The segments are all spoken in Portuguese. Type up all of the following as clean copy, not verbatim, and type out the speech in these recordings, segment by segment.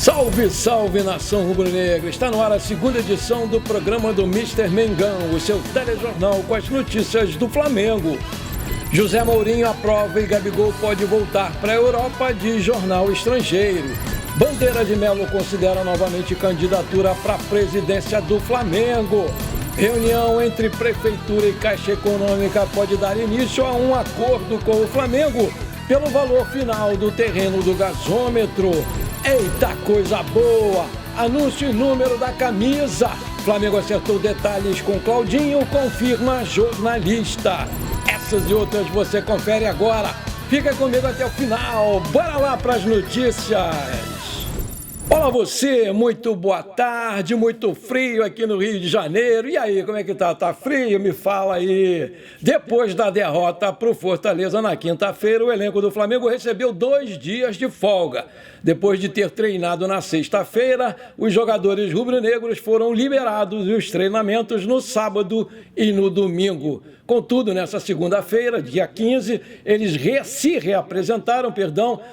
Salve, salve, nação rubro-negra! Está no ar a segunda edição do programa do Mr. Mengão, o seu telejornal com as notícias do Flamengo. José Mourinho aprova e Gabigol pode voltar para a Europa, de jornal estrangeiro. Bandeira de Melo considera novamente candidatura para a presidência do Flamengo. Reunião entre Prefeitura e Caixa Econômica pode dar início a um acordo com o Flamengo pelo valor final do terreno do gasômetro. Eita, coisa boa! Anúncio e número da camisa. Flamengo acertou detalhes com Claudinho, confirma jornalista. Essas e outras você confere agora. Fica comigo até o final. Bora lá para as notícias. Olá você, muito boa tarde, muito frio aqui no Rio de Janeiro. E aí, como é que tá? Tá frio? Me fala aí. Depois da derrota para o Fortaleza na quinta-feira, o elenco do Flamengo recebeu 2 dias de folga. Depois de ter treinado na sexta-feira, os jogadores rubro-negros foram liberados dos treinamentos no sábado e no domingo. Contudo, nessa segunda-feira, dia 15, eles se reapresentaram,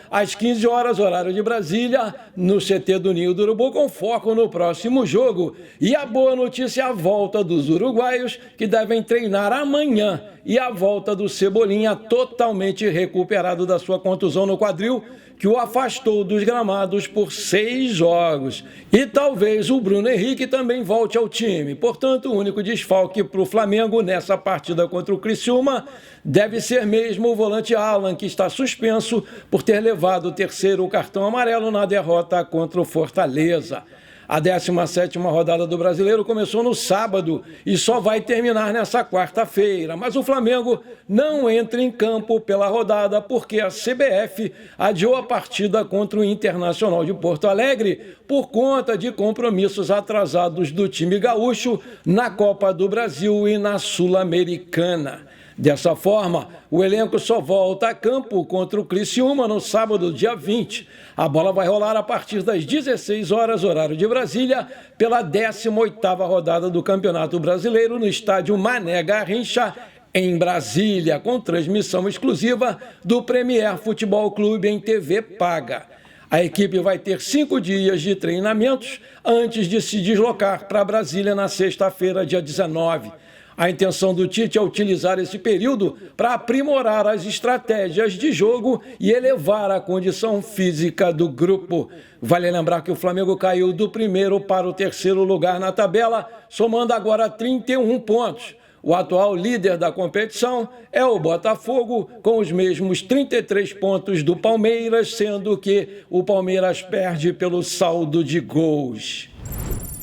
às 15 horas, horário de Brasília, no CT do Ninho do Urubu, com foco no próximo jogo. E a boa notícia é a volta dos uruguaios, que devem treinar amanhã, e a volta do Cebolinha, totalmente recuperado da sua contusão no quadril, que o afastou dos gramados por 6 jogos. E talvez o Bruno Henrique também volte ao time. Portanto, o único desfalque para o Flamengo nessa partida contra o Criciúma deve ser mesmo o volante Alan, que está suspenso por ter levado o 3º cartão amarelo na derrota contra o Fortaleza. A 17ª rodada do Brasileiro começou no sábado e só vai terminar nessa quarta-feira. Mas o Flamengo não entra em campo pela rodada porque a CBF adiou a partida contra o Internacional de Porto Alegre por conta de compromissos atrasados do time gaúcho na Copa do Brasil e na Sul-Americana. Dessa forma, o elenco só volta a campo contra o Criciúma no sábado, dia 20. A bola vai rolar a partir das 16 horas, horário de Brasília, pela 18ª rodada do Campeonato Brasileiro no estádio Mané Garrincha, em Brasília, com transmissão exclusiva do Premier Futebol Clube em TV paga. A equipe vai ter 5 dias de treinamentos antes de se deslocar para Brasília na sexta-feira, dia 19. A intenção do Tite é utilizar esse período para aprimorar as estratégias de jogo e elevar a condição física do grupo. Vale lembrar que o Flamengo caiu do 1º para o 3º lugar na tabela, somando agora 31 pontos. O atual líder da competição é o Botafogo, com os mesmos 33 pontos do Palmeiras, sendo que o Palmeiras perde pelo saldo de gols.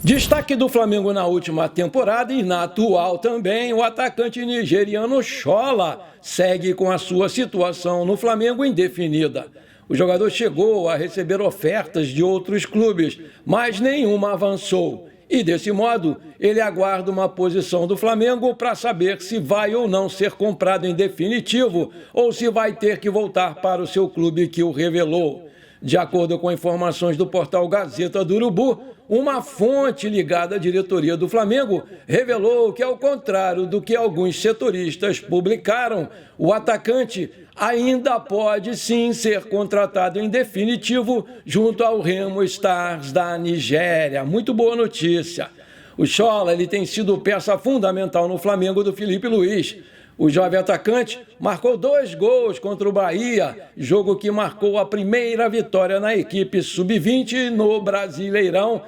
Destaque do Flamengo na última temporada e na atual também, o atacante nigeriano Schola segue com a sua situação no Flamengo indefinida. O jogador chegou a receber ofertas de outros clubes, mas nenhuma avançou. E desse modo, ele aguarda uma posição do Flamengo para saber se vai ou não ser comprado em definitivo ou se vai ter que voltar para o seu clube que o revelou. De acordo com informações do portal Gazeta do Urubu, uma fonte ligada à diretoria do Flamengo revelou que, ao contrário do que alguns setoristas publicaram, o atacante ainda pode sim ser contratado em definitivo junto ao Remo Stars da Nigéria. Muito boa notícia. O Schola tem sido peça fundamental no Flamengo do Felipe Luiz. O jovem atacante marcou 2 gols contra o Bahia, jogo que marcou a primeira vitória na equipe sub-20 no Brasileirão,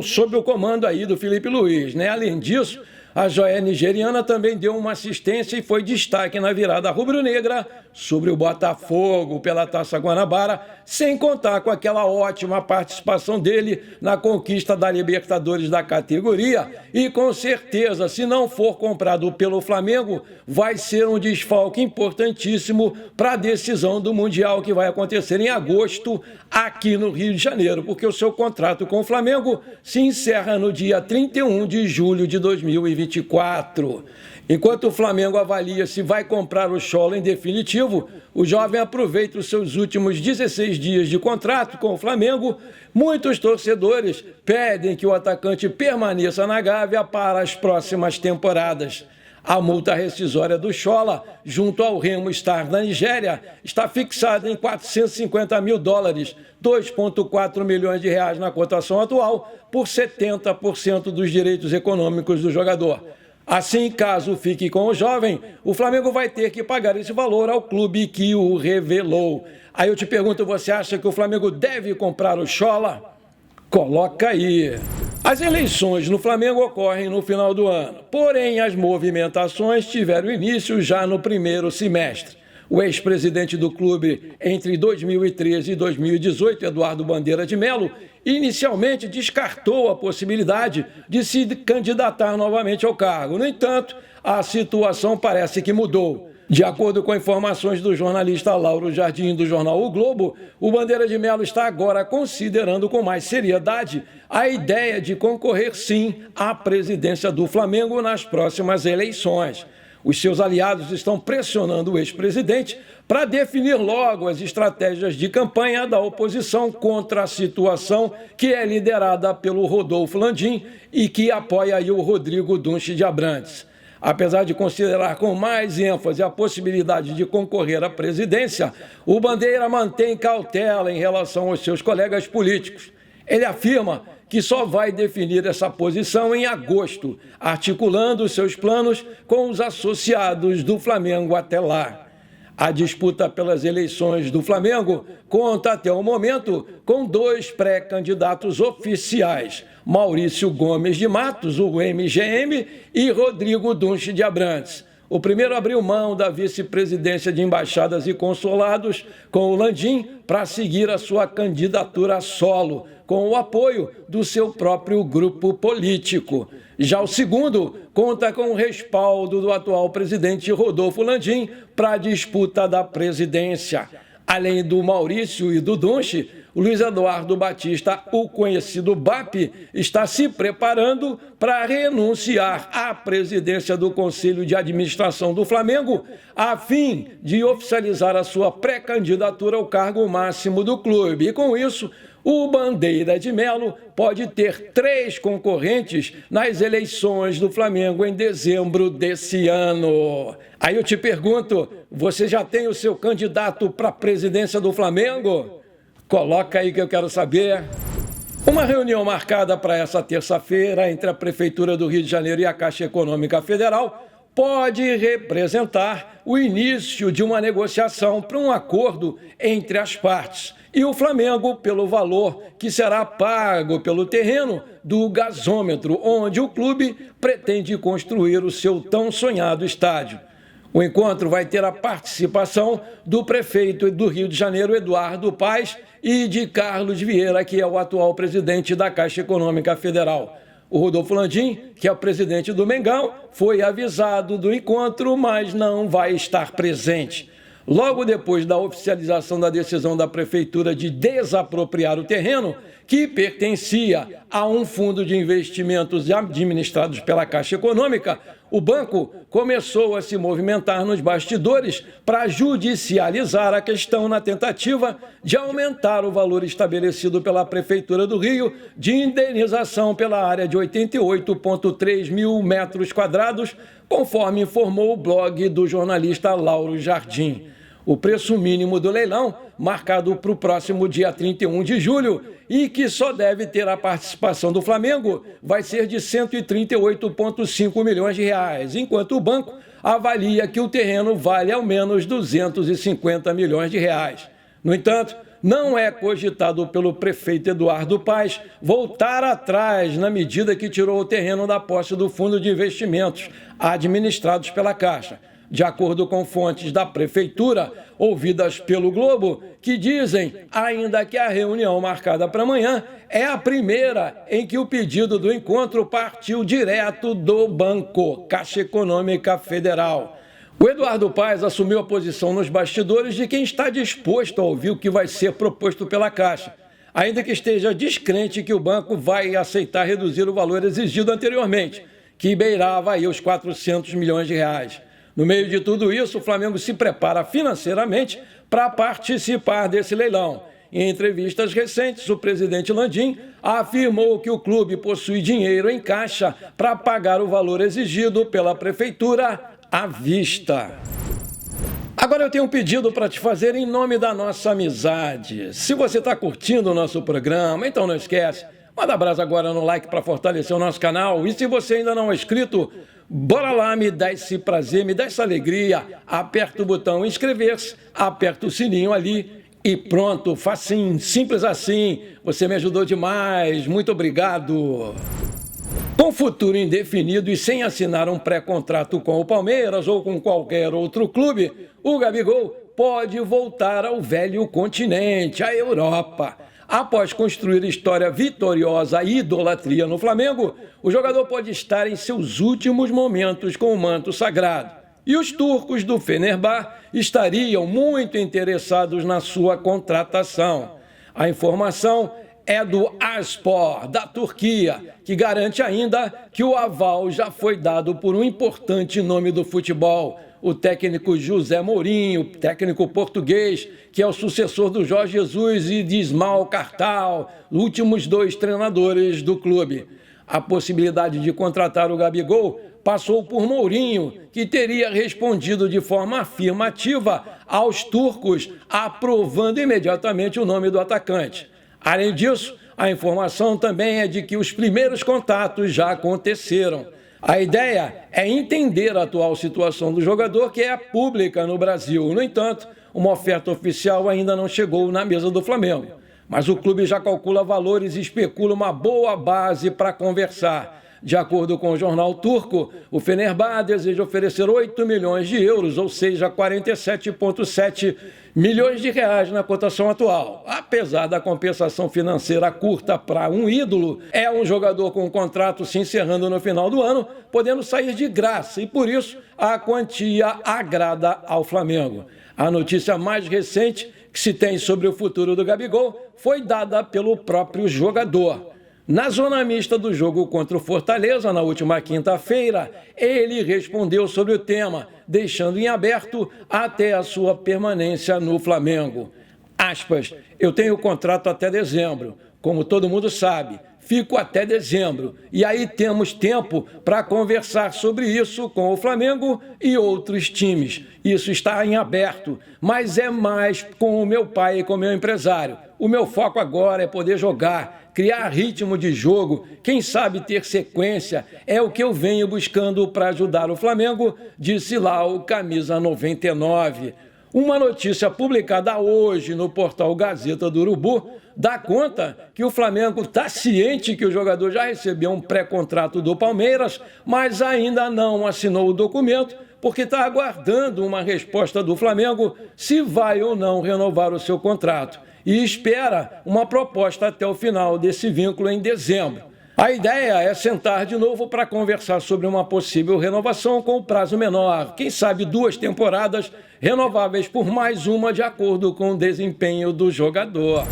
sob o comando aí do Felipe Luiz, né? Além disso, a joia nigeriana também deu uma assistência e foi destaque na virada rubro-negra sobre o Botafogo pela Taça Guanabara, sem contar com aquela ótima participação dele na conquista da Libertadores da categoria. E com certeza, se não for comprado pelo Flamengo, vai ser um desfalque importantíssimo para a decisão do Mundial que vai acontecer em agosto aqui no Rio de Janeiro, porque o seu contrato com o Flamengo se encerra no dia 31 de julho de 2024. Enquanto o Flamengo avalia se vai comprar o Schola em definitivo, o jovem aproveita os seus últimos 16 dias de contrato com o Flamengo. Muitos torcedores pedem que o atacante permaneça na Gávea para as próximas temporadas. A multa rescisória do Schola, junto ao Remo Stars da Nigéria, está fixada em $450 mil, 2,4 milhões de reais na cotação atual, por 70% dos direitos econômicos do jogador. Assim, caso fique com o jovem, o Flamengo vai ter que pagar esse valor ao clube que o revelou. Aí eu te pergunto, você acha que o Flamengo deve comprar o Schola? Coloca aí. As eleições no Flamengo ocorrem no final do ano, porém as movimentações tiveram início já no primeiro semestre. O ex-presidente do clube entre 2013 e 2018, Eduardo Bandeira de Melo, inicialmente descartou a possibilidade de se candidatar novamente ao cargo. No entanto, a situação parece que mudou. De acordo com informações do jornalista Lauro Jardim, do jornal O Globo, o Bandeira de Melo está agora considerando com mais seriedade a ideia de concorrer, sim, à presidência do Flamengo nas próximas eleições. Os seus aliados estão pressionando o ex-presidente para definir logo as estratégias de campanha da oposição contra a situação que é liderada pelo Rodolfo Landim e que apoia aí o Rodrigo Dunche de Abrantes. Apesar de considerar com mais ênfase a possibilidade de concorrer à presidência, o Bandeira mantém cautela em relação aos seus colegas políticos. Ele afirma que só vai definir essa posição em agosto, articulando seus planos com os associados do Flamengo até lá. A disputa pelas eleições do Flamengo conta até o momento com 2 pré-candidatos oficiais, Maurício Gomes de Matos, o MGM, e Rodrigo Dunche de Abrantes. O primeiro abriu mão da vice-presidência de embaixadas e consulados com o Landim para seguir a sua candidatura solo, com o apoio do seu próprio grupo político. Já o segundo conta com o respaldo do atual presidente Rodolfo Landim para a disputa da presidência. Além do Maurício e do Dunche, o Luiz Eduardo Batista, o conhecido BAP, está se preparando para renunciar à presidência do Conselho de Administração do Flamengo, a fim de oficializar a sua pré-candidatura ao cargo máximo do clube. E com isso, o Bandeira de Melo pode ter 3 concorrentes nas eleições do Flamengo em dezembro desse ano. Aí eu te pergunto, você já tem o seu candidato para a presidência do Flamengo? Coloca aí que eu quero saber. Uma reunião marcada para essa terça-feira entre a Prefeitura do Rio de Janeiro e a Caixa Econômica Federal pode representar o início de uma negociação para um acordo entre as partes e o Flamengo pelo valor que será pago pelo terreno do gasômetro, onde o clube pretende construir o seu tão sonhado estádio. O encontro vai ter a participação do prefeito do Rio de Janeiro, Eduardo Paes, e de Carlos Vieira, que é o atual presidente da Caixa Econômica Federal. O Rodolfo Landim, que é o presidente do Mengão, foi avisado do encontro, mas não vai estar presente. Logo depois da oficialização da decisão da Prefeitura de desapropriar o terreno, que pertencia a um fundo de investimentos administrados pela Caixa Econômica, o banco começou a se movimentar nos bastidores para judicializar a questão na tentativa de aumentar o valor estabelecido pela Prefeitura do Rio de indenização pela área de 88,3 mil metros quadrados, conforme informou o blog do jornalista Lauro Jardim. O preço mínimo do leilão, marcado para o próximo dia 31 de julho, e que só deve ter a participação do Flamengo, vai ser de 138,5 milhões de reais, enquanto o banco avalia que o terreno vale ao menos 250 milhões de reais. No entanto, não é cogitado pelo prefeito Eduardo Paes voltar atrás na medida que tirou o terreno da posse do Fundo de Investimentos, administrados pela Caixa. De acordo com fontes da Prefeitura, ouvidas pelo Globo, que dizem ainda que a reunião marcada para amanhã é a primeira em que o pedido do encontro partiu direto do banco, Caixa Econômica Federal. O Eduardo Paes assumiu a posição nos bastidores de quem está disposto a ouvir o que vai ser proposto pela Caixa, ainda que esteja descrente que o banco vai aceitar reduzir o valor exigido anteriormente, que beirava aí os 400 milhões de reais. No meio de tudo isso, o Flamengo se prepara financeiramente para participar desse leilão. Em entrevistas recentes, o presidente Landim afirmou que o clube possui dinheiro em caixa para pagar o valor exigido pela prefeitura à vista. Agora eu tenho um pedido para te fazer em nome da nossa amizade. Se você está curtindo o nosso programa, então não esquece, manda abraço agora no like para fortalecer o nosso canal. E se você ainda não é inscrito, bora lá, me dá esse prazer, me dá essa alegria. Aperta o botão inscrever-se, aperta o sininho ali e pronto, facinho, simples assim. Você me ajudou demais, muito obrigado. Com futuro indefinido e sem assinar um pré-contrato com o Palmeiras ou com qualquer outro clube, o Gabigol pode voltar ao velho continente, a Europa. Após construir história vitoriosa e idolatria no Flamengo, o jogador pode estar em seus últimos momentos com o manto sagrado. E os turcos do Fenerbahçe estariam muito interessados na sua contratação. A informação é do Aspor, da Turquia, que garante ainda que o aval já foi dado por um importante nome do futebol, o técnico José Mourinho, técnico português, que é o sucessor do Jorge Jesus e de Ismael Kartal, últimos 2 treinadores do clube. A possibilidade de contratar o Gabigol passou por Mourinho, que teria respondido de forma afirmativa aos turcos, aprovando imediatamente o nome do atacante. Além disso, a informação também é de que os primeiros contatos já aconteceram. A ideia é entender a atual situação do jogador, que é pública no Brasil. No entanto, uma oferta oficial ainda não chegou na mesa do Flamengo. Mas o clube já calcula valores e especula uma boa base para conversar. De acordo com o jornal turco, o Fenerbahçe deseja oferecer 8 milhões de euros, ou seja, 47,7 milhões de reais na cotação atual. Apesar da compensação financeira curta para um ídolo, é um jogador com um contrato se encerrando no final do ano, podendo sair de graça, e por isso a quantia agrada ao Flamengo. A notícia mais recente que se tem sobre o futuro do Gabigol foi dada pelo próprio jogador. Na zona mista do jogo contra o Fortaleza, na última quinta-feira, ele respondeu sobre o tema, deixando em aberto até a sua permanência no Flamengo. Aspas, eu tenho contrato até dezembro, como todo mundo sabe, fico até dezembro, e aí temos tempo para conversar sobre isso com o Flamengo e outros times. Isso está em aberto, mas é mais com o meu pai e com o meu empresário. O meu foco agora é poder jogar, criar ritmo de jogo, quem sabe ter sequência, é o que eu venho buscando para ajudar o Flamengo, disse lá o camisa 99. Uma notícia publicada hoje no portal Gazeta do Urubu dá conta que o Flamengo está ciente que o jogador já recebeu um pré-contrato do Palmeiras, mas ainda não assinou o documento, porque está aguardando uma resposta do Flamengo se vai ou não renovar o seu contrato. E espera uma proposta até o final desse vínculo em dezembro. A ideia é sentar de novo para conversar sobre uma possível renovação com prazo menor, quem sabe 2 temporadas renováveis por mais uma de acordo com o desempenho do jogador.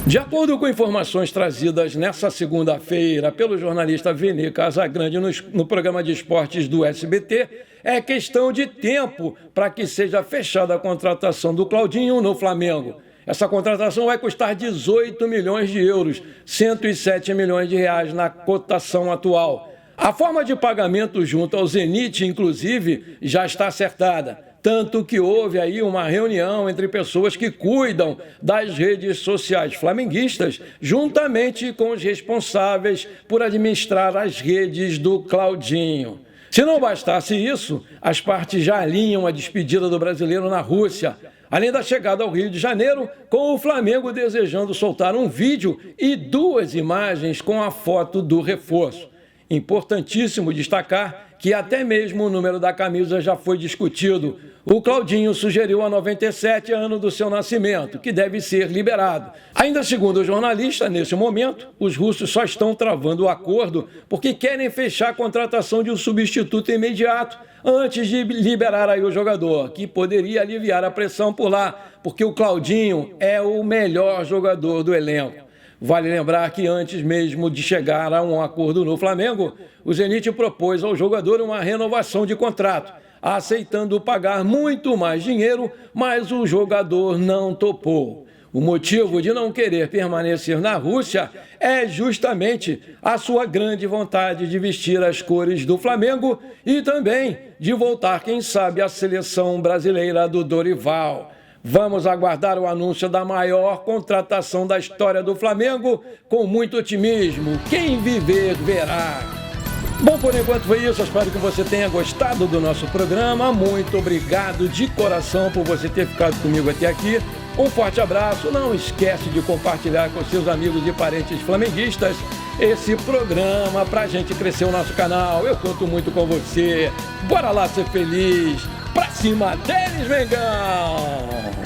De acordo com informações trazidas nesta segunda-feira pelo jornalista Vini Casagrande no programa de esportes do SBT, é questão de tempo para que seja fechada a contratação do Claudinho no Flamengo. Essa contratação vai custar 18 milhões de euros, 107 milhões de reais na cotação atual. A forma de pagamento junto ao Zenit, inclusive, já está acertada. Tanto que houve aí uma reunião entre pessoas que cuidam das redes sociais flamenguistas, juntamente com os responsáveis por administrar as redes do Claudinho. Se não bastasse isso, as partes já alinham a despedida do brasileiro na Rússia, além da chegada ao Rio de Janeiro, com o Flamengo desejando soltar um vídeo e 2 imagens com a foto do reforço. Importantíssimo destacar que até mesmo o número da camisa já foi discutido. O Claudinho sugeriu a 97, ano do seu nascimento, que deve ser liberado. Ainda segundo o jornalista, nesse momento, os russos só estão travando o acordo porque querem fechar a contratação de um substituto imediato antes de liberar aí o jogador, que poderia aliviar a pressão por lá, porque o Claudinho é o melhor jogador do elenco. Vale lembrar que antes mesmo de chegar a um acordo no Flamengo, o Zenit propôs ao jogador uma renovação de contrato, aceitando pagar muito mais dinheiro, mas o jogador não topou. O motivo de não querer permanecer na Rússia é justamente a sua grande vontade de vestir as cores do Flamengo e também de voltar, quem sabe, à seleção brasileira do Dorival. Vamos aguardar o anúncio da maior contratação da história do Flamengo com muito otimismo. Quem viver, verá. Bom, por enquanto foi isso. Eu espero que você tenha gostado do nosso programa. Muito obrigado de coração por você ter ficado comigo até aqui. Um forte abraço. Não esquece de compartilhar com seus amigos e parentes flamenguistas esse programa para a gente crescer o nosso canal. Eu conto muito com você. Bora lá ser feliz. Pra cima deles, Mengão!